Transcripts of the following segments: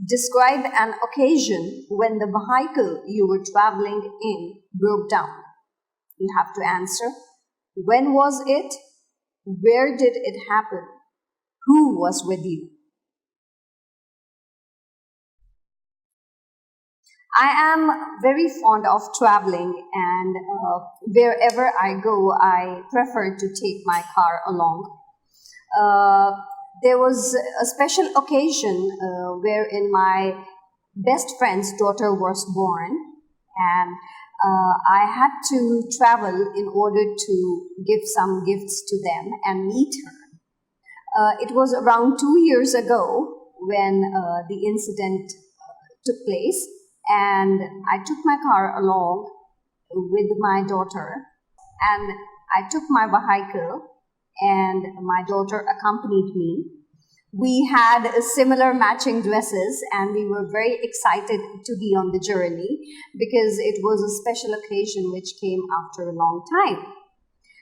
Describe an occasion when the vehicle you were traveling in broke down. You have to answer. When was it? Where did it happen? Who was with you? I am very fond of traveling, and wherever I go, I prefer to take my car along. Uh, there was a special occasion wherein my best friend's daughter was born, and I had to travel in order to give some gifts to them and meet her. It was around 2 years ago when the incident took place, and I took my car along with my daughter, and I took my vehicle, and my daughter accompanied me. We had similar matching dresses, and we were very excited to be on the journey because it was a special occasion which came after a long time.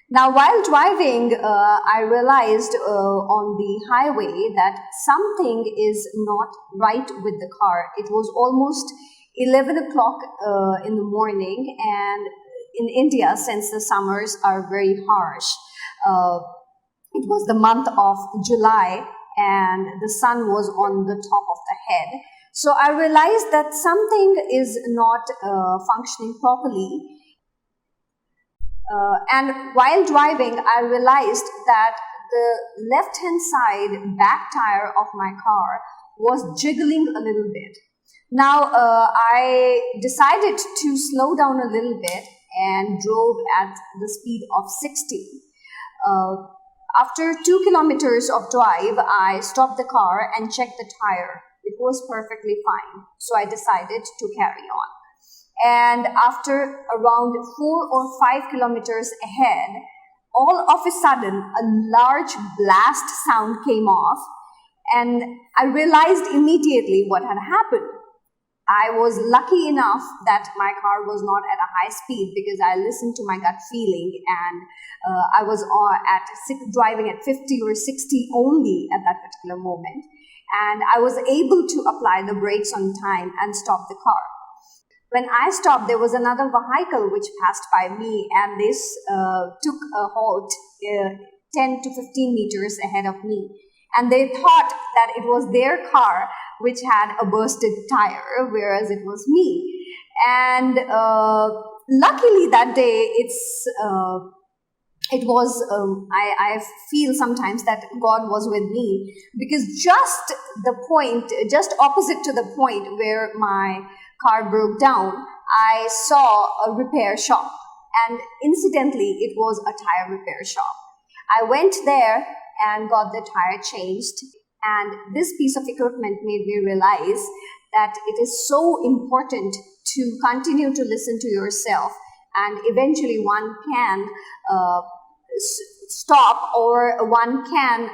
Now, while driving, I realized on the highway that something is not right with the car. It was almost 11 o'clock in the morning, and in India, since the summers are very harsh, uh, it was the month of July, and the sun was on the top of the head. So I realized that something is not functioning properly. And while driving, I realized that the left-hand side back tire of my car was jiggling a little bit. Now, I decided to slow down a little bit and drove at the speed of 60. Uh, After 2 kilometers of drive, I stopped the car and checked the tire. It was perfectly fine, so I decided to carry on. And after around 4 or 5 kilometers ahead, all of a sudden, a large blast sound came off, and I realized immediately what had happened. I was lucky enough that my car was not at a high speed because I listened to my gut feeling, and I was driving at 50 or 60 only at that particular moment. And I was able to apply the brakes on time and stop the car. When I stopped, there was another vehicle which passed by me, and this took a halt 10 to 15 meters ahead of me. And they thought that it was their car which had a bursted tire, whereas it was me. And luckily that day, I feel sometimes that God was with me, because just opposite to the point where my car broke down, I saw a repair shop, and incidentally, it was a tire repair shop. I went there and got the tire changed, and this piece of equipment made me realize that it is so important to continue to listen to yourself, and eventually one can stop, or one can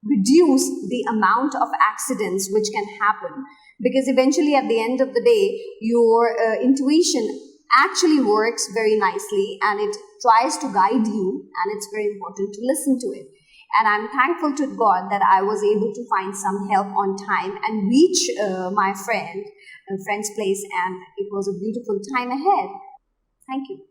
reduce the amount of accidents which can happen, because eventually at the end of the day, your intuition actually works very nicely, and it tries to guide you, and it's very important to listen to it. And I'm thankful to God that I was able to find some help on time and reach my friend's place, and it was a beautiful time ahead. Thank you.